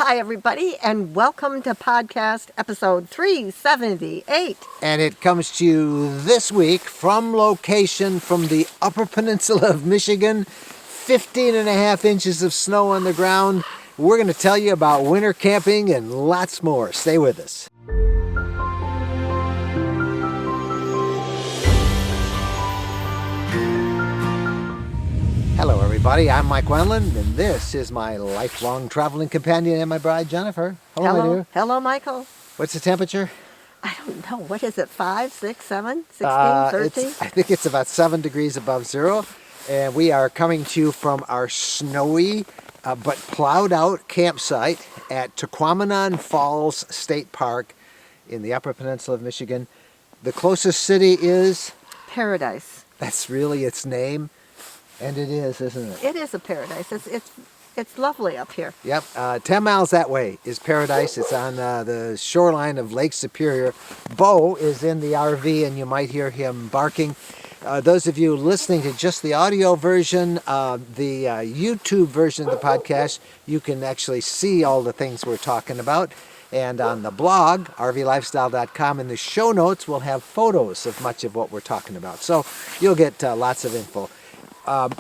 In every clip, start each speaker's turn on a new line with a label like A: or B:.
A: Hi, everybody, and welcome to podcast episode 378.
B: And it comes to you this week from location from the Upper Peninsula of Michigan, 15.5 inches of snow on the ground. We're going to tell you about winter camping and lots more. Stay with us. Hello, everybody. I'm Mike Wendland, and this is my lifelong traveling companion and my bride, Jennifer. Hello, my dear.
A: Hello, Michael.
B: What's the temperature?
A: I don't know. What is it, 5, 6, 7, 16, 13?
B: I think it's about 7 degrees above zero, and we are coming to you from our snowy but plowed out campsite at Tequaminon Falls State Park in the Upper Peninsula of Michigan. The closest city is?
A: Paradise.
B: That's really its name. And it is, isn't it?
A: It is a paradise. It's lovely up here.
B: Yep. 10 miles that way is Paradise. It's on the shoreline of Lake Superior. Bo is in the RV, and you might hear him barking. Those of you listening to just the audio version, the YouTube version of the podcast, you can actually see all the things we're talking about. And on the blog, rvlifestyle.com, in the show notes, we'll have photos of much of what we're talking about. So you'll get lots of info.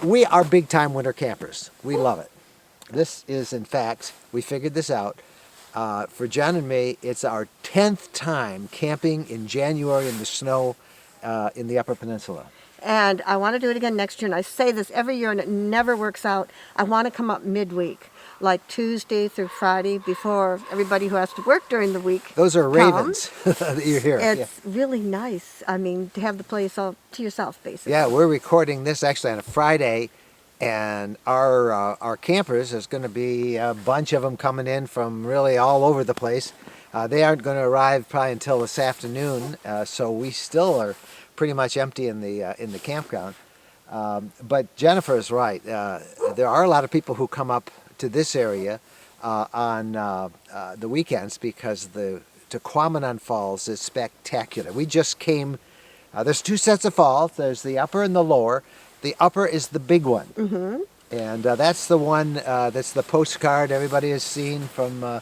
B: We are big-time winter campers. We love it. This is, in fact, we figured this out. For Jen and me, it's our 10th time camping in January in the snow in the Upper Peninsula.
A: And I want to do it again next year, and I say this every year, and it never works out. I want to come up midweek, like Tuesday through Friday, before everybody who has to work during the week
B: Those are ravens that you hear.
A: It's really nice. I mean, to have the place all to yourself, basically.
B: Yeah, we're recording this actually on a Friday, and our campers, there's going to be a bunch of them coming in from really all over the place. They aren't going to arrive probably until this afternoon, so we still are pretty much empty in the campground. But Jennifer is right. There are a lot of people who come up to this area on the weekends because the Tequaminon Falls is spectacular. We just came. There's two sets of falls. There's the upper and the lower. The upper is the big one, and that's the one that's the postcard everybody has seen from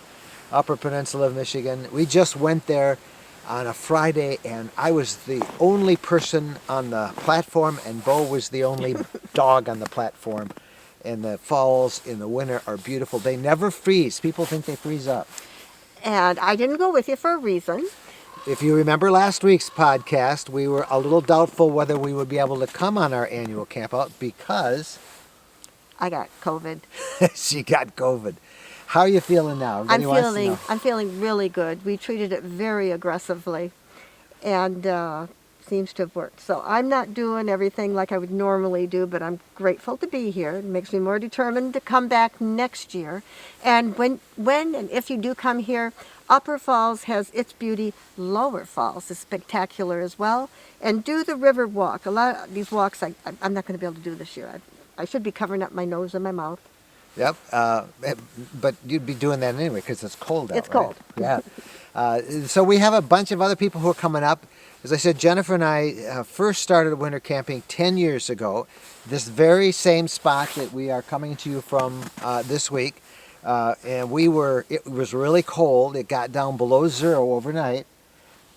B: Upper Peninsula of Michigan. We just went there on a Friday, and I was the only person on the platform, and Bo was the only dog on the platform. And the falls in the winter are beautiful. They never freeze. People think they freeze up.
A: And I didn't go with you for a reason.
B: If you remember last week's podcast, we were a little doubtful whether we would be able to come on our annual campout because
A: I got COVID.
B: She got COVID. How are you feeling now?
A: I'm feeling really good. We treated it very aggressively, and seems to have worked. So I'm not doing everything like I would normally do, but I'm grateful to be here. It makes me more determined to come back next year. And when and if you do come here, Upper Falls has its beauty. Lower Falls is spectacular as well. And do the river walk. A lot of these walks I'm not going to be able to do this year. I should be covering up my nose and my mouth.
B: Yep, but you'd be doing that anyway because it's cold out.
A: It's cold.
B: Right? Yeah. So we have a bunch of other people who are coming up. As I said, Jennifer and I first started winter camping 10 years ago. This very same spot that we are coming to you from this week. And it was really cold. It got down below zero overnight.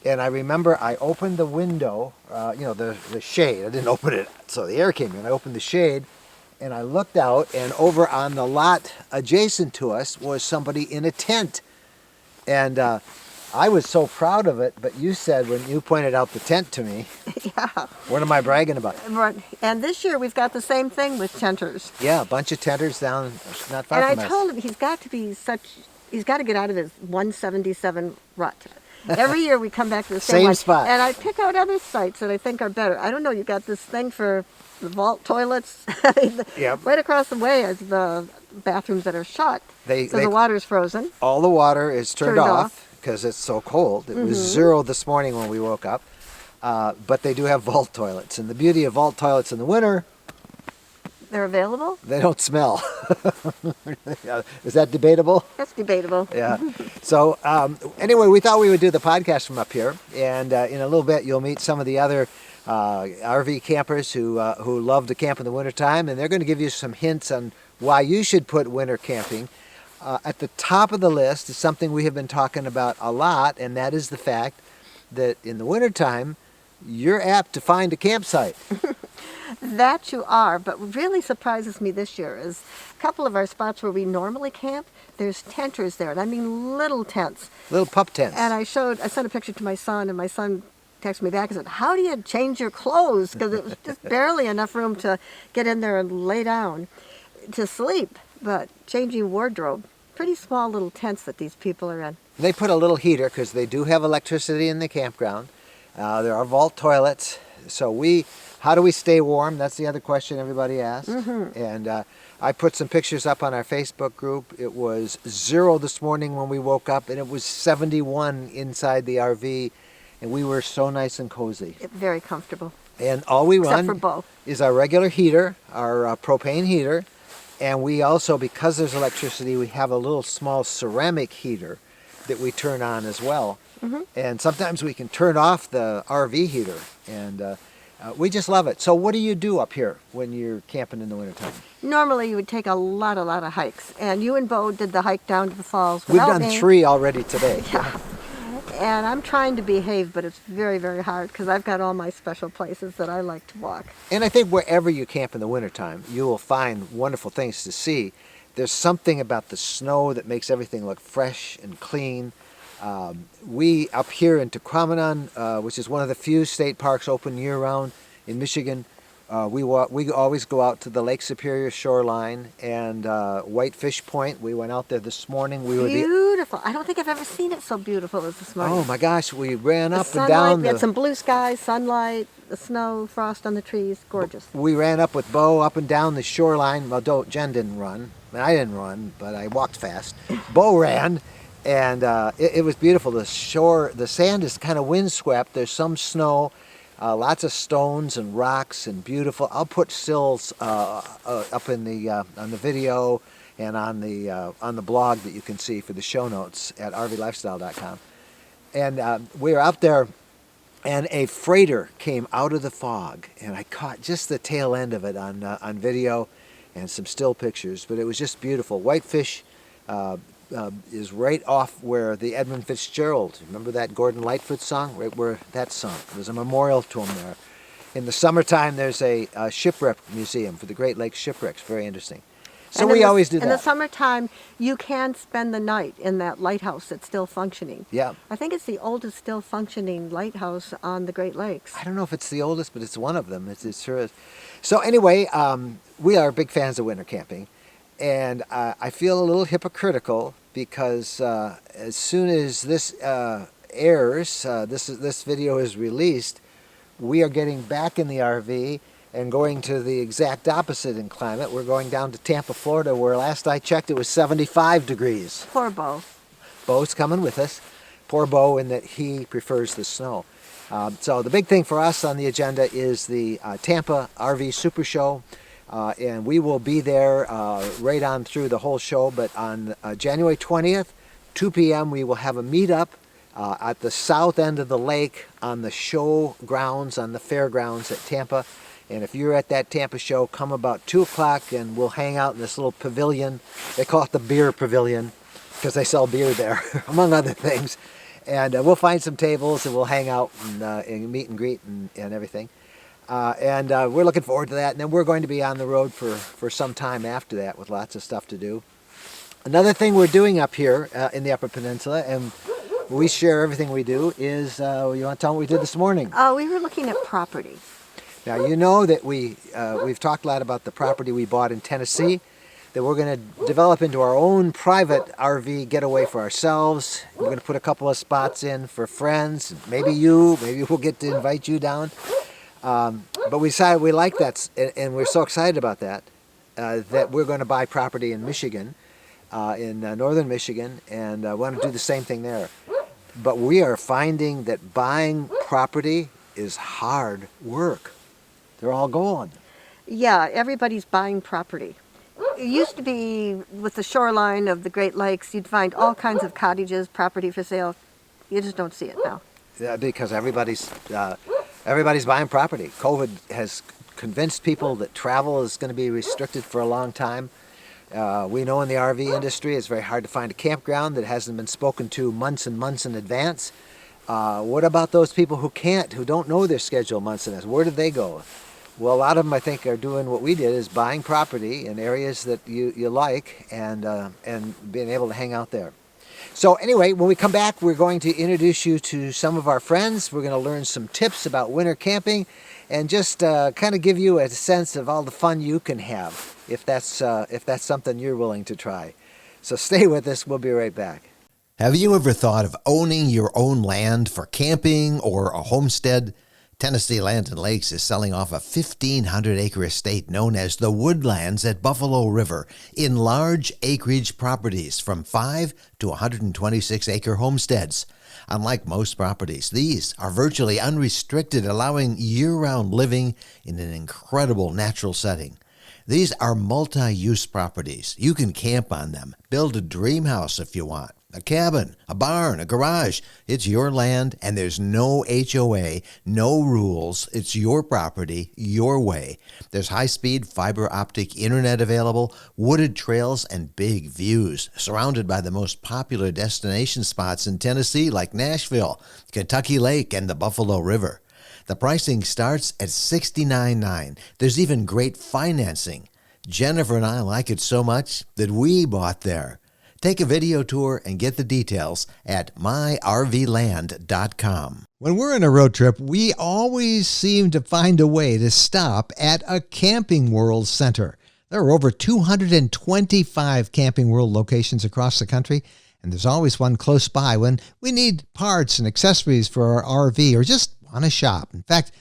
B: And I remember I opened the window, the shade. I didn't open it so the air came in. I opened the shade. And I looked out, and over on the lot adjacent to us was somebody in a tent. And I was so proud of it, but you said when you pointed out the tent to me,
A: yeah.
B: What am I bragging about?
A: And this year we've got the same thing with tenters.
B: Yeah, a bunch of tenters down not far from us.
A: And I told him he's got to get out of his 177 rut. Every year we come back to the same one.
B: Spot.
A: And I pick out other sites that I think are better. I don't know, you got this thing for the vault toilets.
B: Yep.
A: Right across the way is the bathrooms that are shut. The water's frozen.
B: All the water is turned off because it's so cold. It was zero this morning when we woke up. But they do have vault toilets. And the beauty of vault toilets in the winter,
A: they're available?
B: They don't smell. Is that debatable?
A: That's debatable.
B: Yeah. So anyway, we thought we would do the podcast from up here. And in a little bit, you'll meet some of the other RV campers who love to camp in the wintertime. And they're going to give you some hints on why you should put winter camping At the top of the list is something we have been talking about a lot, and that is the fact that in the wintertime, you're apt to find a campsite.
A: That you are, but what really surprises me this year is a couple of our spots where we normally camp, there's tenters there, and I mean little tents.
B: Little pup tents.
A: And I sent a picture to my son, and my son texted me back and said, "How do you change your clothes?" Because it was just barely enough room to get in there and lay down to sleep, but changing wardrobe. Pretty small little tents that these people are in.
B: They put a little heater because they do have electricity in the campground. There are vault toilets. So how do we stay warm? That's the other question everybody asks. And I put some pictures up on our Facebook group. It was 0 this morning when we woke up, and it was 71 inside the RV, and we were so nice and cozy.
A: Very comfortable.
B: And all we
A: Except for
B: run
A: Bo.
B: is our regular heater, our propane heater, and we also, because there's electricity, we have a little small ceramic heater that we turn on as well. And sometimes we can turn off the RV heater, and we just love it. So what do you do up here when you're camping in the wintertime?
A: Normally you would take a lot of hikes, and you and Bo did the hike down to the falls
B: We've
A: without
B: done
A: me.
B: 3 already today.
A: Yeah. And I'm trying to behave, but it's very, very hard because I've got all my special places that I like to walk.
B: And I think wherever you camp in the wintertime, you will find wonderful things to see. There's something about the snow that makes everything look fresh and clean. We up here in Tequaminon, which is one of the few state parks open year-round in Michigan, we always go out to the Lake Superior shoreline and Whitefish Point. We went out there this morning.
A: Beautiful. I don't think I've ever seen it so beautiful as this morning.
B: Oh my gosh, we ran
A: The
B: up and
A: sunlight,
B: down.
A: we had some blue skies, sunlight, the snow, frost on the trees. Gorgeous.
B: We ran up with Bo up and down the shoreline. Well, Jen didn't run. I didn't run, but I walked fast. Bo ran, and it was beautiful. The sand is kind of windswept. There's some snow, lots of stones and rocks, and beautiful. I'll put stills up in on the video and on the blog that you can see for the show notes at rvlifestyle.com. And we were out there, and a freighter came out of the fog, and I caught just the tail end of it on video and some still pictures, but it was just beautiful. Whitefish is right off where the Edmund Fitzgerald, remember that Gordon Lightfoot song? Right where that song. There's a memorial to him there. In the summertime, there's a shipwreck museum for the Great Lakes shipwrecks. Very interesting. So we always do that.
A: In the summertime, you can spend the night in that lighthouse that's still functioning.
B: Yeah.
A: I think it's the oldest still functioning lighthouse on the Great Lakes.
B: I don't know if it's the oldest, but it's one of them. It sure is. So anyway, we are big fans of winter camping, and I feel a little hypocritical because as soon as this airs, this video is released, we are getting back in the RV and going to the exact opposite in climate. We're going down to Tampa, Florida, where last I checked it was 75 degrees.
A: Poor Bo.
B: Bo's coming with us. Poor Bo in that he prefers the snow. So the big thing for us on the agenda is the Tampa RV Super Show. And we will be there right on through the whole show. But on January 20th, 2 p.m., we will have a meetup at the south end of the lake on the show grounds, on the fairgrounds at Tampa. And if you're at that Tampa show, come about 2 o'clock and we'll hang out in this little pavilion. They call it the beer pavilion because they sell beer there, among other things. And we'll find some tables and we'll hang out and meet and greet and everything. And we're looking forward to that. And then we're going to be on the road for some time after that with lots of stuff to do. Another thing we're doing up here in the Upper Peninsula, and we share everything we do, is, you want to tell them what we did this morning?
A: We were looking at property.
B: Now, you know that we've talked a lot about the property we bought in Tennessee, that we're going to develop into our own private RV getaway for ourselves. We're going to put a couple of spots in for friends, maybe we'll get to invite you down. But we decided we like that, and we're so excited about that, that we're going to buy property in Michigan, in northern Michigan, and want to do the same thing there. But we are finding that buying property is hard work. They're all gone.
A: Yeah, everybody's buying property. It used to be with the shoreline of the Great Lakes, you'd find all kinds of cottages, property for sale. You just don't see it now.
B: Yeah, because everybody's buying property. COVID has convinced people that travel is going to be restricted for a long time. We know in the RV industry it's very hard to find a campground that hasn't been spoken to months and months in advance. What about those people who don't know their schedule months in advance? Where do they go? Well, a lot of them, I think, are doing what we did, is buying property in areas that you like and being able to hang out there. So anyway, when we come back, we're going to introduce you to some of our friends. We're going to learn some tips about winter camping and just kind of give you a sense of all the fun you can have if that's something you're willing to try. So stay with us. We'll be right back.
C: Have you ever thought of owning your own land for camping or a homestead? Tennessee Land and Lakes is selling off a 1,500-acre estate known as the Woodlands at Buffalo River in large acreage properties from 5 to 126-acre homesteads. Unlike most properties, these are virtually unrestricted, allowing year-round living in an incredible natural setting. These are multi-use properties. You can camp on them, build a dream house if you want, a cabin, a barn, a garage. It's your land, and there's no HOA, no rules. It's your property, your way. There's high-speed fiber optic internet available, wooded trails, and big views, surrounded by the most popular destination spots in Tennessee like Nashville, Kentucky Lake, and the Buffalo River. The pricing starts at $69.9. There's even great financing. Jennifer and I like it so much that we bought there. Take a video tour and get the details at myrvland.com. When we're on a road trip, we always seem to find a way to stop at a Camping World center. There are over 225 Camping World locations across the country, and there's always one close by when we need parts and accessories for our RV or just want to shop. In fact,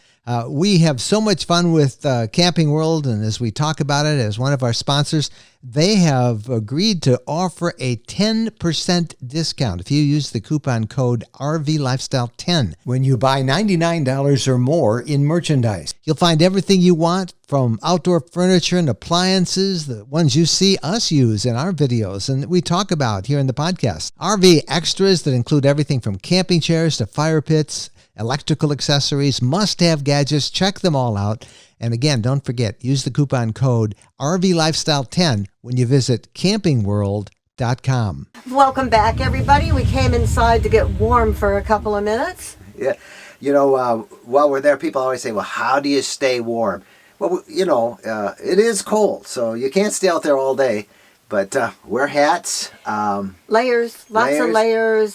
C: we have so much fun with Camping World, and as we talk about it as one of our sponsors, they have agreed to offer a 10% discount if you use the coupon code RVLifestyle10 when you buy $99 or more in merchandise. You'll find everything you want, from outdoor furniture and appliances, the ones you see us use in our videos and we talk about here in the podcast. RV extras that include everything from camping chairs to fire pits, electrical accessories, must-have gadgets. Check them all out. And again, don't forget, use the coupon code RVLifestyle10 when you visit campingworld.com.
A: Welcome back, everybody. We came inside to get warm for a couple of minutes.
B: Yeah, while we're there, people always say, well, how do you stay warm? Well, it is cold, so you can't stay out there all day. But wear hats.
A: Lots of layers,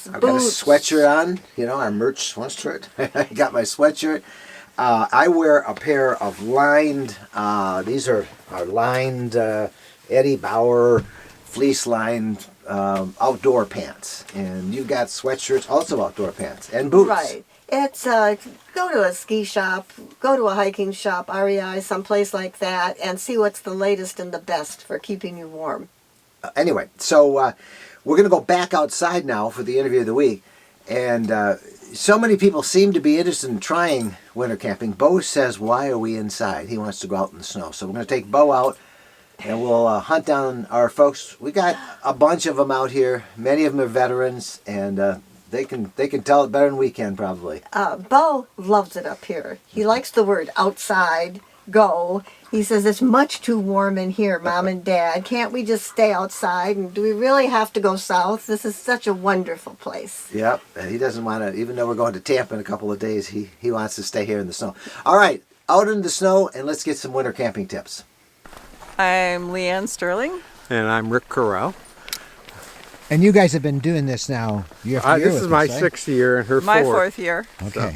B: I've
A: boots.
B: got a sweatshirt on, our merch sweatshirt. I got my sweatshirt. I wear a pair of lined, these are lined Eddie Bauer fleece-lined outdoor pants. And you've got sweatshirts, also outdoor pants, and boots.
A: Right. It's go to a ski shop, go to a hiking shop, REI, someplace like that, and see what's the latest and the best for keeping you warm.
B: Anyway, so we're going to go back outside now for the interview of the week. And so many people seem to be interested in trying winter camping. Bo says, why are we inside? He wants to go out in the snow. So we're going to take Bo out and we'll hunt down our folks. We got a bunch of them out here. Many of them are veterans, and they can tell it better than we can probably.
A: Bo loves it up here. He likes the word outside, go. He says it's much too warm in here, Mom and Dad. Can't we just stay outside? And do we really have to go south? This is such a wonderful place.
B: Yep. He doesn't want to, even though we're going to Tampa in a couple of days, he wants to stay here in the snow. All right, out in the snow, and let's get some winter camping tips.
D: I'm Leanne Sterling.
E: And I'm Rick Corral.
B: And you guys have been doing this now year after year.
E: This is my sixth year and her
D: My
E: fourth.
D: fourth year.
B: Okay.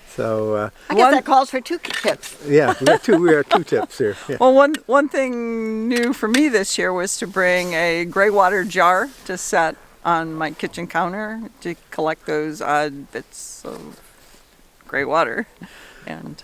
E: So
A: I guess that calls for two tips.
E: yeah, we have two tips here. Yeah.
D: Well, one thing new for me this year was to bring a gray water jar to set on my kitchen counter to collect those odd bits of gray water. And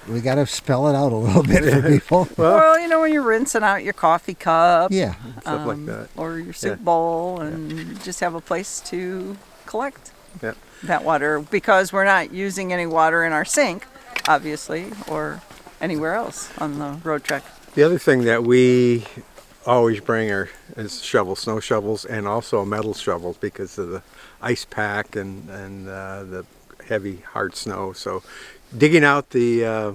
B: we got to spell it out a little bit for people.
D: well, when you're rinsing out your coffee cup,
B: Yeah.
E: Stuff like that.
D: or your soup bowl, and just have a place to collect
E: Yeah.
D: that water, because we're not using any water in our sink, obviously, or anywhere else on the road trek.
E: The other thing that we always bring is snow shovels, and also metal shovels because of the ice pack and the heavy hard snow. So digging out the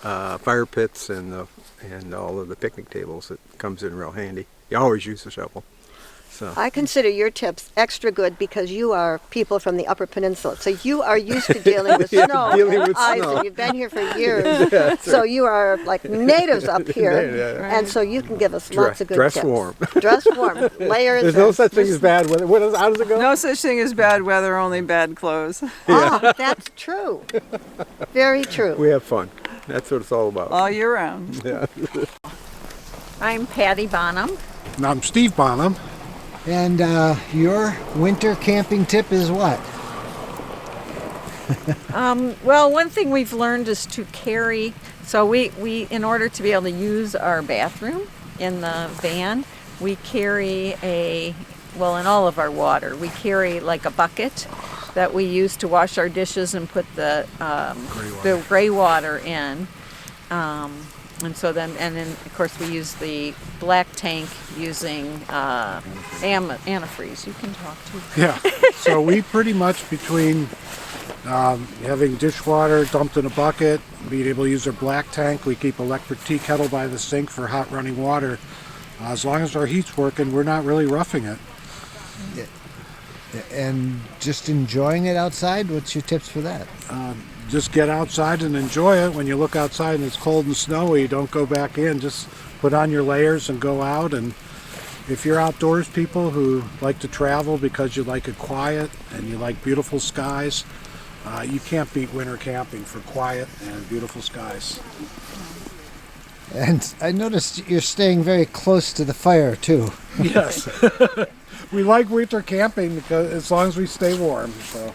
E: fire pits and all of the picnic tables, it comes in real handy. you always use a shovel. So
A: I consider your tips extra good because you are people from the Upper Peninsula. So you are used to dealing with
E: Yeah,
A: snow
E: dealing
A: and
E: with
A: ice,
E: snow.
A: and you've been here for years. So you are like natives up here,
E: Yeah.
A: and so you can give us lots of good
E: Dress
A: tips.
E: warm.
A: Dress warm. Layers.
E: There's no such thing as bad weather. How does it go?
D: No such thing as bad weather, only bad clothes.
A: Ah, that's true. Very true.
E: We have fun. That's what it's all about.
D: All year round.
E: Yeah.
F: I'm Patty Bonham.
G: And I'm Steve Bonham.
B: And your winter camping tip is what?
F: Well, one thing we've learned is to carry. So we in order to be able to use our bathroom in the van, we carry in all of our water, we carry like a bucket that we use to wash our dishes and put the gray water in. And then of course we use the black tank using antifreeze. You can talk to.
G: Yeah. So we pretty much, between having dishwater dumped in a bucket, being able to use our black tank, we keep electric tea kettle by the sink for hot running water. As long as our heat's working, we're not really roughing it.
B: And just enjoying it outside? What's your tips for that?
G: Just get outside and enjoy it. When you look outside and it's cold and snowy, don't go back in. Just put on your layers and go out. And if you're outdoors people who like to travel because you like it quiet and you like beautiful skies, you can't beat winter camping for quiet and beautiful skies.
B: And I noticed you're staying very close to the fire too.
G: Yes. We like winter camping because as long as we stay warm. So.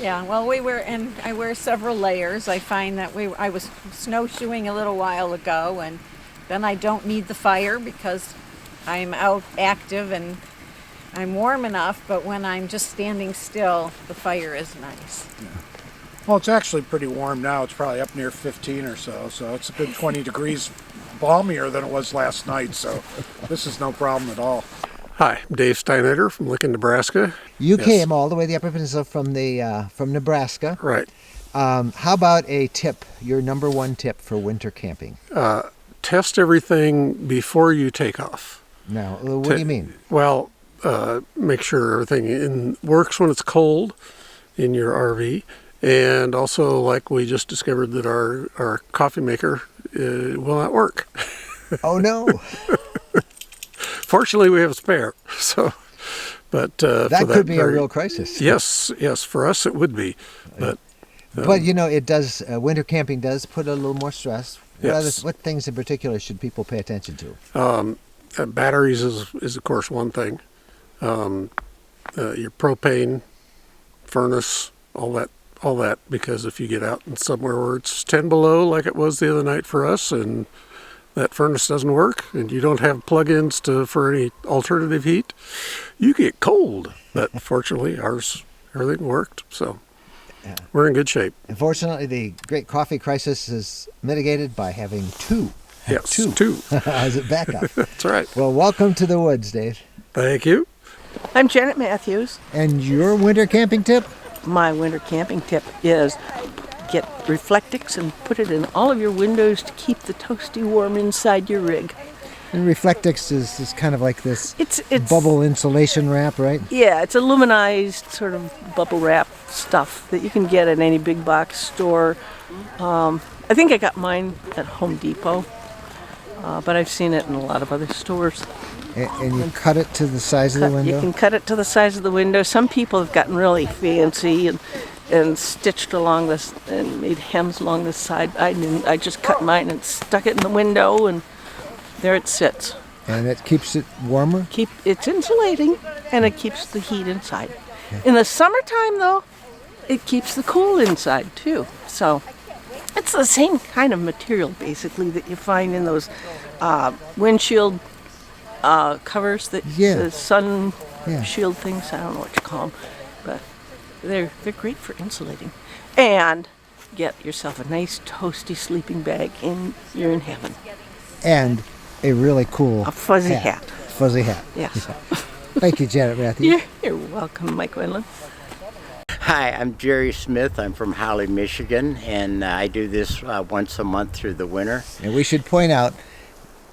F: Yeah, well, I wear several layers. I find that I was snowshoeing a little while ago, and then I don't need the fire because I'm out active and I'm warm enough, but when I'm just standing still, the fire is nice.
G: Yeah. Well, it's actually pretty warm now. It's probably up near 15 or so, so it's a good 20 degrees balmier than it was last night, so this is no problem at all.
H: Hi, I'm Dave Steineder from Lincoln, Nebraska.
B: You
H: Yes.
B: came all the way to the Upper Peninsula from Nebraska.
H: Right.
B: How about a tip, your number one tip for winter camping?
H: Test everything before you take off.
B: Now, what do you mean?
H: Well, make sure everything works when it's cold in your RV. And also, like we just discovered that our coffee maker will not work.
B: Oh, no.
H: Fortunately, we have a spare. So, but
B: That could be a real crisis.
H: Yes, for us it would be. But
B: it does. Winter camping does put a little more stress.
H: Yes.
B: What things in particular should people pay attention to?
H: Batteries is of course one thing. Your propane, furnace, all that, because if you get out in somewhere where it's 10 below, like it was the other night for us, and that furnace doesn't work, and you don't have plug-ins for any alternative heat, you get cold. But fortunately, everything worked, so we're in good shape.
B: Unfortunately, the great coffee crisis is mitigated by having two.
H: Yes,
B: two. As a backup.
H: That's right.
B: Well, welcome to the woods, Dave.
H: Thank you.
I: I'm Janet Matthews.
B: And your winter camping tip?
I: My winter camping tip is get Reflectix and put it in all of your windows to keep the toasty warm inside your rig.
B: And Reflectix is kind of like this
I: It's
B: bubble insulation wrap, right?
I: Yeah, it's aluminized sort of bubble wrap stuff that you can get at any big box store. I think I got mine at Home Depot, but I've seen it in a lot of other stores.
B: And you cut it to the size of the window?
I: You can cut it to the size of the window. Some people have gotten really fancy and stitched along this and made hems along the side. I didn't. I just cut mine and stuck it in the window, and there it sits.
B: And it keeps it warmer?
I: It's insulating, and it keeps the heat inside. In the summertime, though, it keeps the cool inside too. So it's the same kind of material, basically, that you find in those windshield covers, the sun shield things. I don't know what you call them, but they're great for insulating. And get yourself a nice toasty sleeping bag, and you're in heaven.
B: And a really cool
I: fuzzy hat.
B: Fuzzy hat.
I: Yes.
B: Thank you, Janet Matthews.
I: You're welcome, Mike Wendland.
J: Hi, I'm Jerry Smith. I'm from Holly, Michigan, and I do this once a month through the winter.
B: And we should point out,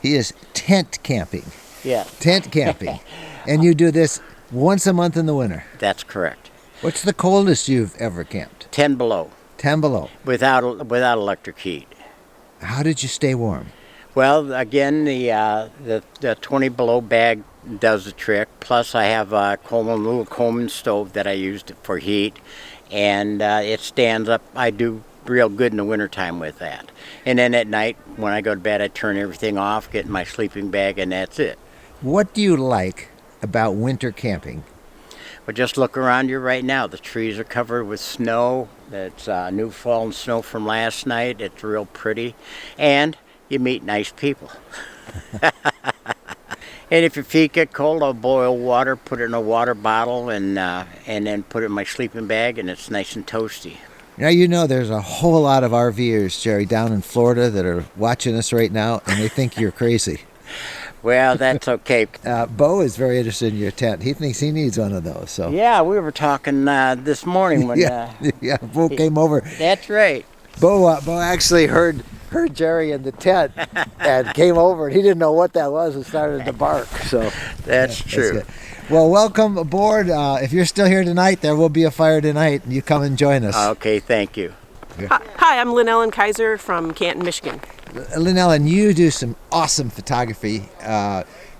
B: he is tent camping.
J: Yeah,
B: tent camping. And you do this once a month in the winter.
J: that's correct.
B: What's the coldest you've ever camped?
J: 10 below,
B: 10 below.
J: without electric heat.
B: How did you stay warm?
J: Well, again, the 20 below bag does the trick. Plus, I have a little Coleman stove that I used for heat, and it stands up. I do real good in the wintertime with that. And then at night, when I go to bed, I turn everything off, get in my sleeping bag, and that's it.
B: What do you like about winter camping?
J: But just look around you right now. The trees are covered with snow. That's new fallen snow from last night. It's real pretty. And you meet nice people. And if your feet get cold, I'll boil water, put it in a water bottle, and then put it in my sleeping bag, and it's nice and toasty.
B: Now, you know there's a whole lot of RVers, Jerry, down in Florida that are watching us right now, and they think you're crazy.
J: Well, that's okay.
B: Bo is very interested in your tent. He thinks he needs one of those. So
J: Yeah, we were talking this morning when...
B: yeah, Bo came over.
J: That's right.
B: Bo actually heard Jerry in the tent and came over, and he didn't know what that was and started to bark. So
J: That's true.
B: good. Well, welcome aboard. If you're still here tonight, there will be a fire tonight, and you come and join us.
J: Okay, thank you.
K: Hi, I'm Lynn Ellen Kaiser from Canton, Michigan.
B: Lynn Ellen, you do some awesome photography.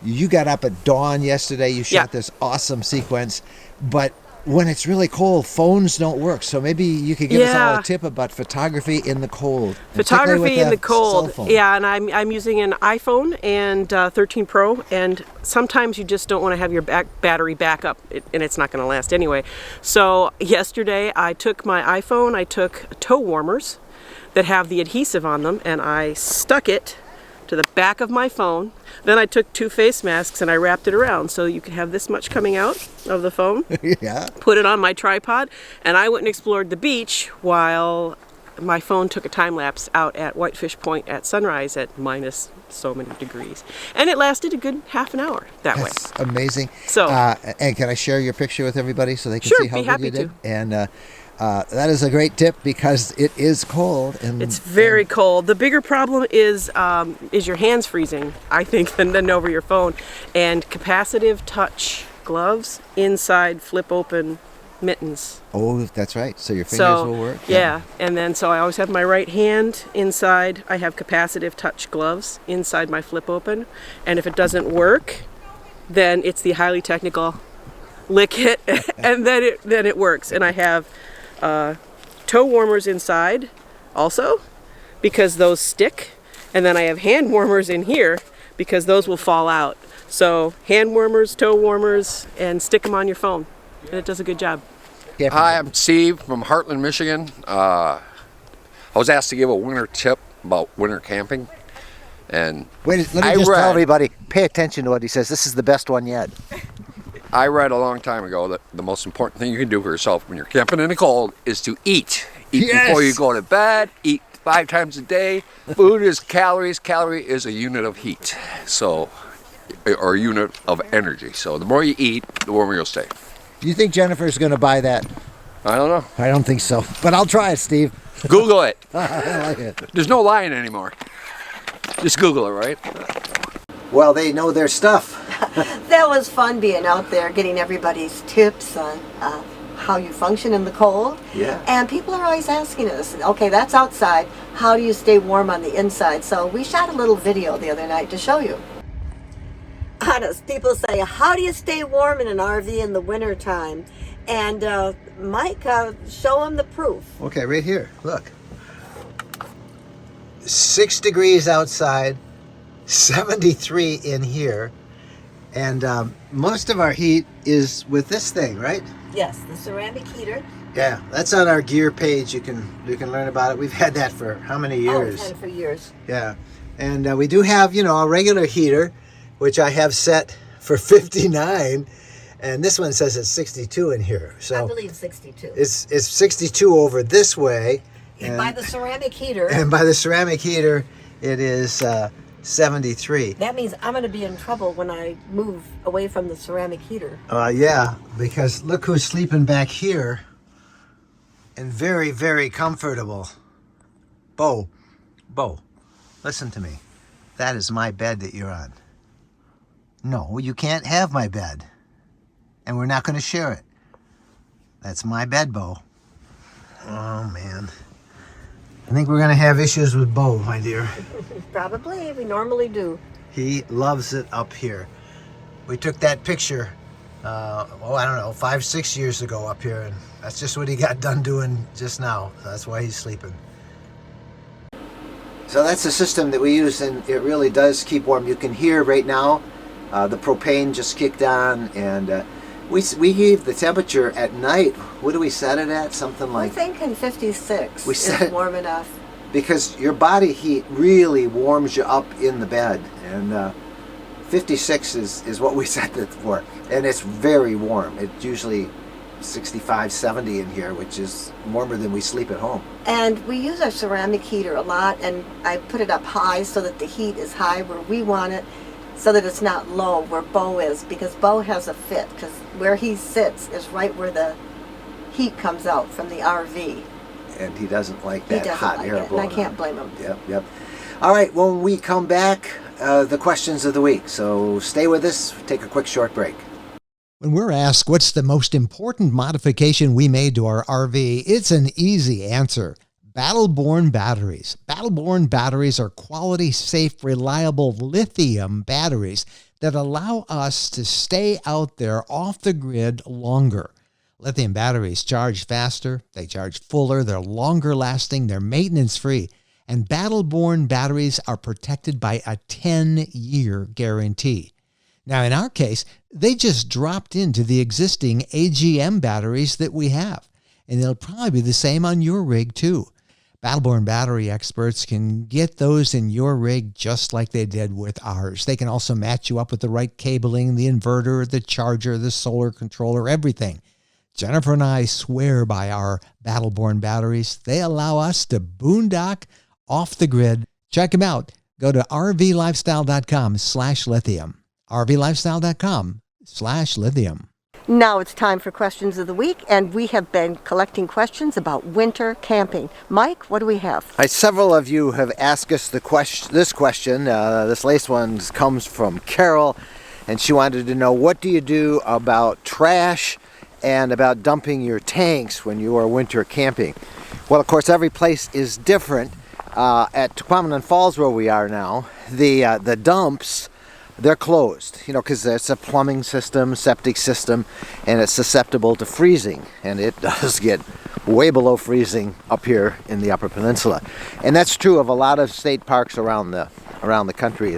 B: You got up at dawn yesterday. You shot this awesome sequence. But when it's really cold, phones don't work. So maybe you could give us all a tip about photography in the cold.
K: Photography in the cold. Yeah, and I'm using an iPhone and 13 Pro, and sometimes you just don't want to have your battery back up, and it's not going to last anyway. So yesterday I took my iPhone, I took toe warmers that have the adhesive on them, and I stuck it to the back of my phone. Then I took 2 face masks and I wrapped it around so you could have this much coming out of the phone.
B: Yeah.
K: Put it on my tripod, and I went and explored the beach while my phone took a time lapse out at Whitefish Point at sunrise at minus so many degrees. And it lasted a good half an hour that way.
B: That's amazing.
K: So,
B: and can I share your picture with everybody so they can
K: Sure,
B: see how
K: be
B: good
K: happy
B: you did?
K: to.
B: And that is a great tip because it is cold. And
K: it's very cold. The bigger problem is your hands freezing, I think, than over your phone. And capacitive touch gloves inside flip open mittens.
B: Oh, that's right. So your fingers will work.
K: Yeah. And then so I always have my right hand inside. I have capacitive touch gloves inside my flip open. And if it doesn't work, then it's the highly technical lick it, and then it works. And I have toe warmers inside also because those stick, and then I have hand warmers in here because those will fall out. So hand warmers, toe warmers, and stick them on your phone, and it does a good job.
L: Hi, I'm Steve from Heartland, Michigan. I was asked to give a winter tip about winter camping, and
B: Wait, let me just tell everybody, pay attention to what he says. This is the best one yet.
L: I read a long time ago that the most important thing you can do for yourself when you're camping in the cold is to eat. Eat before you go to bed, eat 5 times a day. Food is calories. Calorie is a unit of heat, or a unit of energy. So the more you eat, the warmer you'll stay.
B: Do you think Jennifer's going to buy that?
L: I don't know.
B: I don't think so, but I'll try it, Steve.
L: Google it.
B: I like it.
L: There's no lying anymore. Just Google it, right?
B: Well, they know their stuff.
A: That was fun being out there, getting everybody's tips on how you function in the cold.
B: Yeah.
A: And people are always asking us, okay, that's outside. How do you stay warm on the inside? So we shot a little video the other night to show you. Honest, people say, how do you stay warm in an RV in the wintertime? And Mike, show them the proof.
B: Okay, right here. Look. 6 degrees outside, 73 in here. And most of our heat is with this thing, right?
A: Yes, the ceramic heater.
B: Yeah, that's on our gear page. You can learn about it. We've had that for how many years?
A: Oh, we've had it for years.
B: Yeah, and we do have, a regular heater, which I have set for 59, and this one says it's 62 in here. So
A: I believe 62.
B: It's 62 over this way.
A: And by the ceramic heater.
B: And by the ceramic heater, it is 73.
A: That means I'm going to be in trouble when I move away from the ceramic heater.
B: Yeah, because look who's sleeping back here, and very, very comfortable. Bo, listen to me. That is my bed that you're on. No, you can't have my bed. And we're not going to share it. That's my bed, Bo. Oh, man. I think we're going to have issues with Bo, my dear.
A: Probably. We normally do.
B: He loves it up here. We took that picture, I don't know, 5-6 years ago up here, and that's just what he got done doing just now. That's why he's sleeping. So that's the system that we use, and it really does keep warm. You can hear right now the propane just kicked on, and we gave the temperature at night. What do we set it at? Something like...
A: I'm thinking 56
B: we
A: is
B: set
A: warm enough.
B: Because your body heat really warms you up in the bed, and 56 is what we set it for, and it's very warm. It's usually 65, 70 in here, which is warmer than we sleep at home.
A: And we use our ceramic heater a lot, and I put it up high so that the heat is high where we want it, so that it's not low where Bo is, because Bo has a fit, because where he sits is right where the heat comes out from the RV.
B: And he doesn't like
A: He
B: that
A: doesn't
B: hot
A: like
B: air
A: it, and
B: blowing
A: I can't
B: on.
A: blame him.
B: Yep. All right, when we come back, the questions of the week. So stay with us, take a quick short break.
C: When we're asked what's the most important modification we made to our RV, it's an easy answer. Battle-Born batteries. Battle-Born batteries are quality, safe, reliable lithium batteries that allow us to stay out there off the grid longer. Lithium batteries charge faster, they charge fuller, they're longer lasting, they're maintenance free, and Battle-Born batteries are protected by a 10-year guarantee. Now, in our case, they just dropped into the existing AGM batteries that we have, and they'll probably be the same on your rig too. Battle-Born battery experts can get those in your rig just like they did with ours. They can also match you up with the right cabling, the inverter, the charger, the solar controller, everything. Jennifer and I swear by our Battle-Born batteries. They allow us to boondock off the grid. Check them out. Go to rvlifestyle.com/lithium. rvlifestyle.com/lithium.
A: Now it's time for questions of the week, and we have been collecting questions about winter camping. Mike, what do we have?
B: Several of you have asked us this question. This latest one comes from Carol, and she wanted to know, what do you do about trash and about dumping your tanks when you are winter camping? Well, of course, every place is different. At Tequaminon Falls, where we are now, the dumps, they're closed, because it's a plumbing system, septic system, and it's susceptible to freezing. And it does get way below freezing up here in the Upper Peninsula. And that's true of a lot of state parks around the country,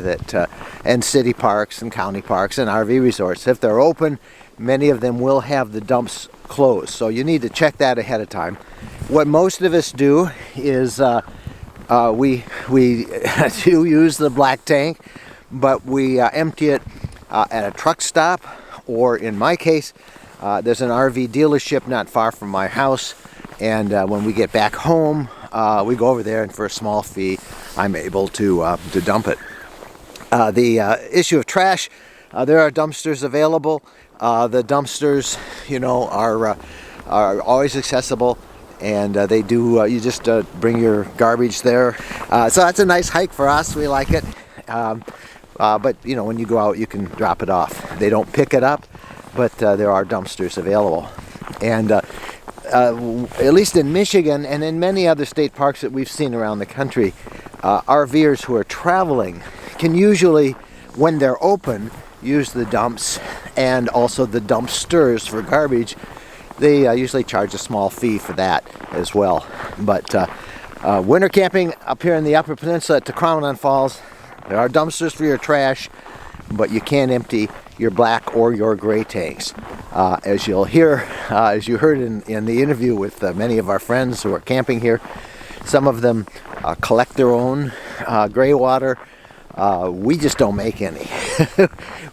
B: and city parks and county parks and RV resorts. If they're open, many of them will have the dumps closed. So you need to check that ahead of time. What most of us do is we do use the black tank, but we empty it at a truck stop, or in my case, there's an RV dealership not far from my house, and when we get back home, we go over there, and for a small fee, I'm able to dump it. The issue of trash, there are dumpsters available. The dumpsters, are always accessible. And they do, you just bring your garbage there. So that's a nice hike for us. We like it. But, when you go out, you can drop it off. They don't pick it up, but there are dumpsters available. And at least in Michigan and in many other state parks that we've seen around the country, RVers who are traveling can usually, when they're open, use the dumps and also the dumpsters for garbage. They usually charge a small fee for that as well. But winter camping up here in the Upper Peninsula at Tequaminon Falls, there are dumpsters for your trash, but you can't empty your black or your gray tanks. As you'll hear, as you heard in the interview with many of our friends who are camping here, some of them collect their own gray water. We just don't make any.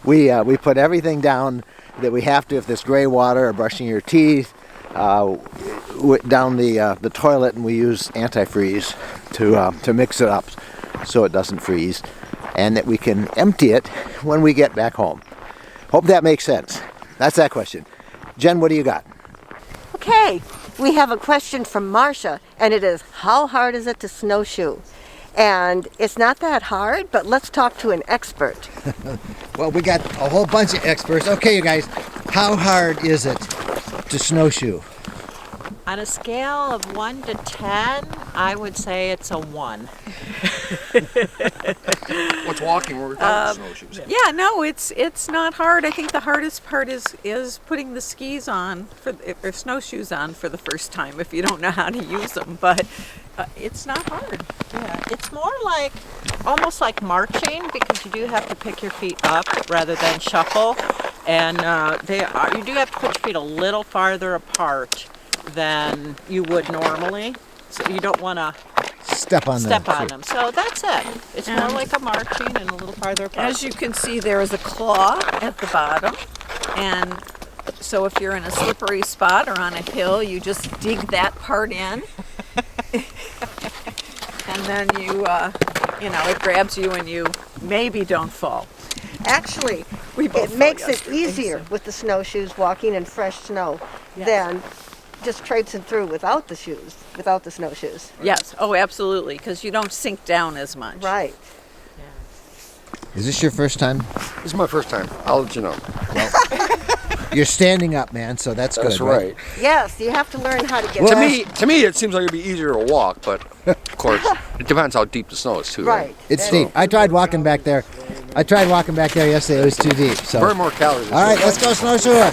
B: We put everything down that we have to, if there's gray water or brushing your teeth, down the toilet, and we use antifreeze to mix it up so it doesn't freeze, and that we can empty it when we get back home. Hope that makes sense. That's that question. Jen, what do you got?
A: Okay, we have a question from Marcia, and it is, how hard is it to snowshoe? And it's not that hard, but let's talk to an expert.
B: Well, we got a whole bunch of experts. Okay, you guys, how hard is it to snowshoe?
F: On a scale of 1 to 10, I would say it's a 1.
L: What's walking without snowshoes?
F: Yeah, no, it's not hard. I think the hardest part is putting the skis on or snowshoes on for the first time if you don't know how to use them. But it's not hard. Yeah, it's more like almost like marching because you do have to pick your feet up rather than shuffle, and you do have to put your feet a little farther apart than you would normally. So you don't want to
B: Step on
F: them. So that's it. It's more like a marching and a little farther apart.
D: As you can see, there is a claw at the bottom, and so if you're in a slippery spot or on a hill, you just dig that part in, and then it grabs you and you maybe don't fall.
A: Actually,
D: We both
A: it
D: fell
A: makes it
D: yesterday,
A: easier with the snowshoes walking in fresh snow than just traipsing through without the snowshoes.
D: Yes. Oh, absolutely, because you don't sink down as much.
A: Right.
B: Is this your first time?
L: This is my first time. I'll let you know.
B: You're standing up, man, so that's good.
L: That's right.
A: Yes, you have to learn how to get
L: To
A: up.
L: me, it seems like it'd be easier to walk, but of course, it depends how deep the snow is too.
A: Right.
B: It's steep. I tried walking back there. Yesterday. It was too deep. So.
L: Burn more calories.
B: All right, let's go snowshoeing.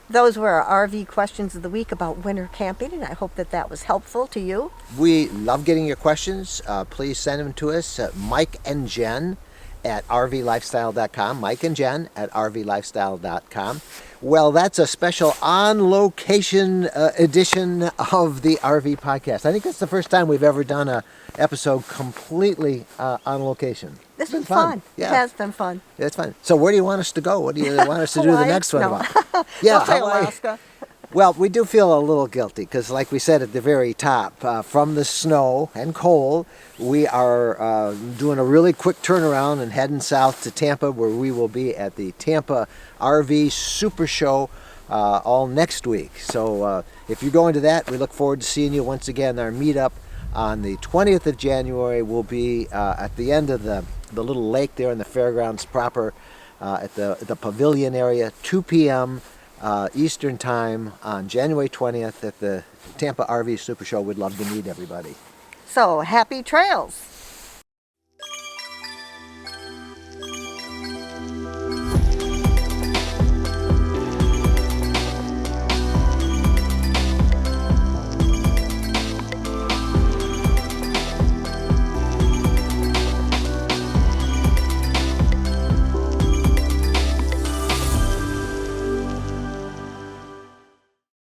A: Those were our RV questions of the week about winter camping, and I hope that was helpful to you.
B: We love getting your questions. Please send them to us at Mike and Jen at rvlifestyle.com. Mike and Jen at rvlifestyle.com. Well, that's a special on-location edition of the RV podcast. I think that's the first time we've ever done an episode completely on location.
A: This
B: It's
A: was
B: been
A: fun.
B: Yeah.
A: It has been fun.
B: It's fun. So where do you want us to go? What do you want us to do the
A: Hawaii?
B: next one
A: No.
B: about?
A: Don't say
B: Hawaii.
A: Alaska.
B: Well, we do feel a little guilty because, like we said at the very top, from the snow and cold, we are doing a really quick turnaround and heading south to Tampa, where we will be at the Tampa RV Super Show all next week. So if you're going to that, we look forward to seeing you once again. Our meetup on the 20th of January will be at the end of the little lake there in the fairgrounds proper at the pavilion area, 2 p.m. Eastern Time on January 20th at the Tampa RV Super Show. We'd love to meet everybody.
A: So, happy trails.